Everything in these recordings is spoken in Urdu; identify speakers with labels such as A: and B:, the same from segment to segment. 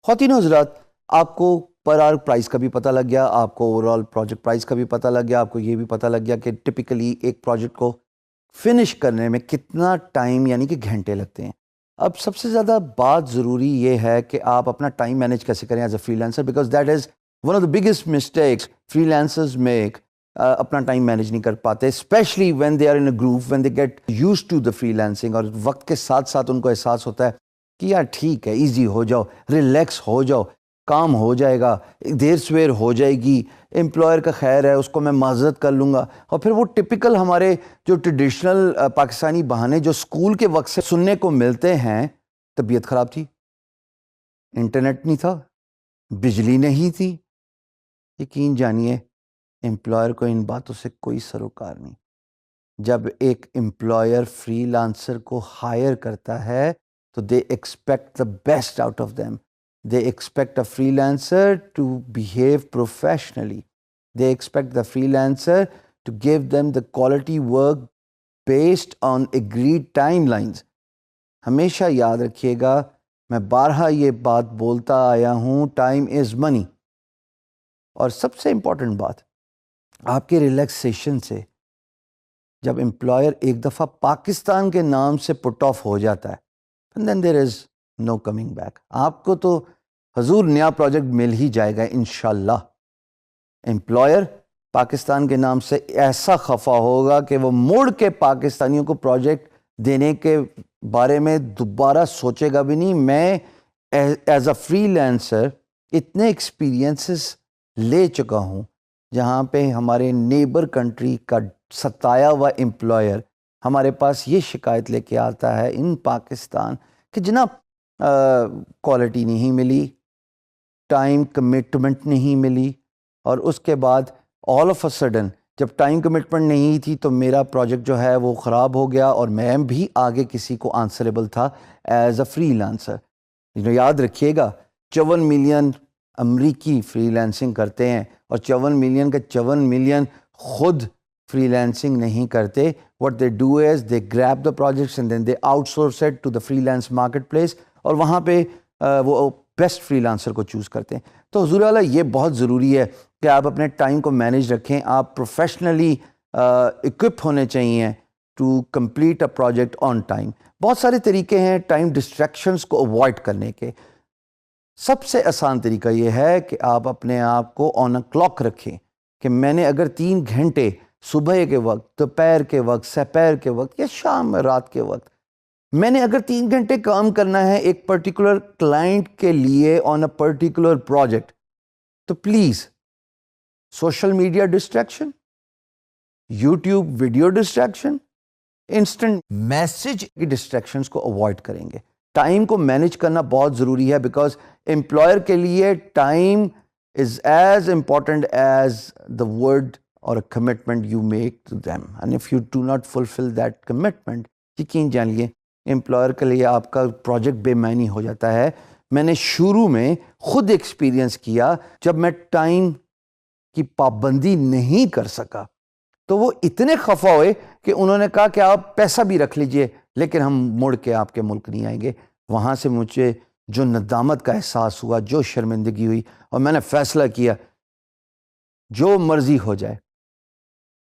A: خواتین و حضرات، آپ کو پر آور پرائز کا بھی پتہ لگ گیا، آپ کو اوور آل پروجیکٹ پرائز کا بھی پتہ لگ گیا، آپ کو یہ بھی پتہ لگ گیا کہ ٹپیکلی ایک پروجیکٹ کو فنش کرنے میں کتنا ٹائم یعنی کہ گھنٹے لگتے ہیں۔ اب سب سے زیادہ بات ضروری یہ ہے کہ آپ اپنا ٹائم مینیج کیسے کریں as a freelancer, because that is one of the biggest mistakes freelancers make. اپنا ٹائم مینیج نہیں کر پاتے، especially when they are in a group, when they get use to the freelancing, اور وقت کے ساتھ ساتھ ان کو احساس ہوتا ہے کہ یار ٹھیک ہے، ایزی ہو جاؤ، ریلیکس ہو جاؤ، کام ہو جائے گا، دیر سویر ہو جائے گی، امپلائر کا خیر ہے، اس کو میں معذرت کر لوں گا۔ اور پھر وہ ٹپیکل ہمارے جو ٹریڈیشنل پاکستانی بہانے جو اسکول کے وقت سے سننے کو ملتے ہیں، طبیعت خراب تھی، انٹرنیٹ نہیں تھا، بجلی نہیں تھی۔ یقین جانیے امپلائر کو ان باتوں سے کوئی سروکار نہیں۔ جب ایک امپلائر فری لانسر کو ہائر کرتا ہے تو they expect the best out of them. They expect a freelancer to behave professionally. They expect the freelancer to give them the quality work based on agreed timelines. ہمیشہ یاد رکھیے گا، میں بارہا یہ بات بولتا آیا ہوں، ٹائم از منی۔ اور سب سے امپورٹنٹ بات، آپ کے ریلیکسیشن سے جب امپلائر ایک دفعہ پاکستان کے نام سے پٹ آف ہو جاتا ہے، and then there is no coming back۔ آپ کو تو حضور نیا پروجیکٹ مل ہی جائے گا انشاءاللہ۔ امپلائر پاکستان کے نام سے ایسا خفا ہوگا کہ وہ مڑ کے پاکستانیوں کو پروجیکٹ دینے کے بارے میں دوبارہ سوچے گا بھی نہیں۔ میں ایز اے فری لانسر اتنے ایکسپیرینسز لے چکا ہوں جہاں پہ ہمارے نیبر کنٹری کا ستایا ہوا امپلائر ہمارے پاس یہ شکایت لے کے آتا ہے ان پاکستان کہ جناب کوالٹی نہیں ملی، ٹائم کمٹمنٹ نہیں ملی، اور اس کے بعد آل آف اے سڈن جب ٹائم کمٹمنٹ نہیں تھی تو میرا پروجیکٹ جو ہے وہ خراب ہو گیا، اور میں بھی آگے کسی کو آنسریبل تھا ایز اے فری لانسر۔ یاد رکھیے گا 54 ملین امریکی فری لانسنگ کرتے ہیں، اور 54 ملین کے 54 ملین خود فری لانسنگ نہیں کرتے۔ what they do is they grab the projects and then they outsource it to the freelance marketplace، اور وہاں پہ وہ بیسٹ فری لانسر کو چوز کرتے ہیں۔ تو حضور اعلیٰ یہ بہت ضروری ہے کہ آپ اپنے ٹائم کو مینیج رکھیں، آپ پروفیشنلی اکوپ ہونے چاہیے to complete a project on time. بہت سارے طریقے ہیں ٹائم ڈسٹریکشنس کو اوائڈ کرنے کے۔ سب سے آسان طریقہ یہ ہے کہ آپ اپنے آپ کو آن اے کلاک رکھیں کہ میں نے اگر 3 گھنٹے صبح کے وقت، دوپہر کے وقت، سپہر کے وقت یا شام رات کے وقت میں نے اگر 3 گھنٹے کام کرنا ہے ایک پرٹیکولر کلائنٹ کے لیے آن اے پرٹیکولر پروجیکٹ، تو please social media distraction, YouTube video distraction, instant message کی ڈسٹریکشنز کو اوائڈ کریں گے۔ ٹائم کو مینیج کرنا بہت ضروری ہے، بیکاز امپلائر کے لیے time is as important as the word or a commitment you make to them, and if you do not fulfill that commitment، یقین جانیے امپلائر کے لیے آپ کا پروجیکٹ بے معنی ہو جاتا ہے۔ میں نے شروع میں خود ایکسپیرینس کیا، جب میں ٹائم کی پابندی نہیں کر سکا تو وہ اتنے خفا ہوئے کہ انہوں نے کہا کہ آپ پیسہ بھی رکھ لیجئے لیکن ہم مڑ کے آپ کے ملک نہیں آئیں گے۔ وہاں سے مجھے جو ندامت کا احساس ہوا، جو شرمندگی ہوئی، اور میں نے فیصلہ کیا جو مرضی ہو جائے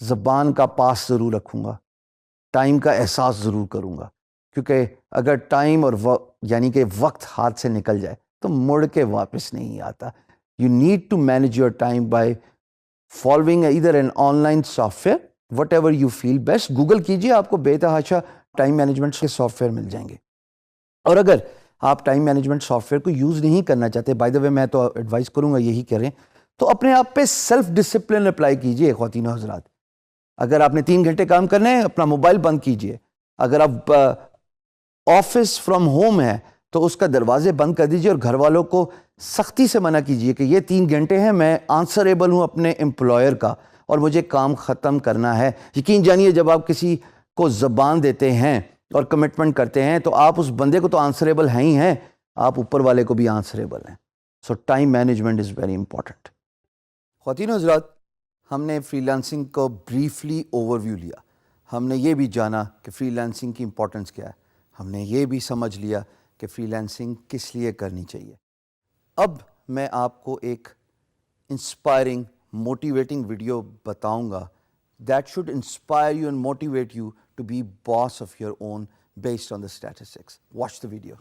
A: زبان کا پاس ضرور رکھوں گا، ٹائم کا احساس ضرور کروں گا، کیونکہ اگر ٹائم اور یعنی کہ وقت ہاتھ سے نکل جائے تو مڑ کے واپس نہیں آتا۔ You need to manage your time by following either an online software, whatever you feel best. Google کیجیے، آپ کو بے تحاشا ٹائم مینجمنٹ کے سافٹ ویئر مل جائیں گے۔ اور اگر آپ ٹائم مینجمنٹ سافٹ ویئر کو یوز نہیں کرنا چاہتے، بائی دا وے میں تو ایڈوائز کروں گا یہی کریں، تو اپنے آپ پہ سیلف ڈسپلن اپلائی کیجیے خواتین و حضرات۔ اگر آپ نے 3 گھنٹے کام کرنے ہیں، اپنا موبائل بند کیجئے۔ اگر آپ آفس فرام ہوم ہے تو اس کا دروازے بند کر دیجئے، اور گھر والوں کو سختی سے منع کیجئے کہ یہ 3 گھنٹے ہیں، میں آنسریبل ہوں اپنے امپلائر کا اور مجھے کام ختم کرنا ہے۔ یقین جانیے جب آپ کسی کو زبان دیتے ہیں اور کمٹمنٹ کرتے ہیں تو آپ اس بندے کو تو آنسریبل ہیں ہی ہیں، آپ اوپر والے کو بھی آنسریبل ہیں۔ So time management is very important. خواتین و حضرات، ہم نے فری لانسنگ کو بریفلی اوور ویو لیا. ہم نے یہ بھی جانا کہ فری لانسنگ کی امپورٹنس کیا ہے. ہم نے یہ بھی سمجھ لیا کہ فری لانسنگ کس لیے کرنی چاہیے. اب میں آپ کو ایک انسپائرنگ موٹیویٹنگ ویڈیو بتاؤں گا that should inspire you and motivate you to be boss of your own based on the statistics. Watch the video.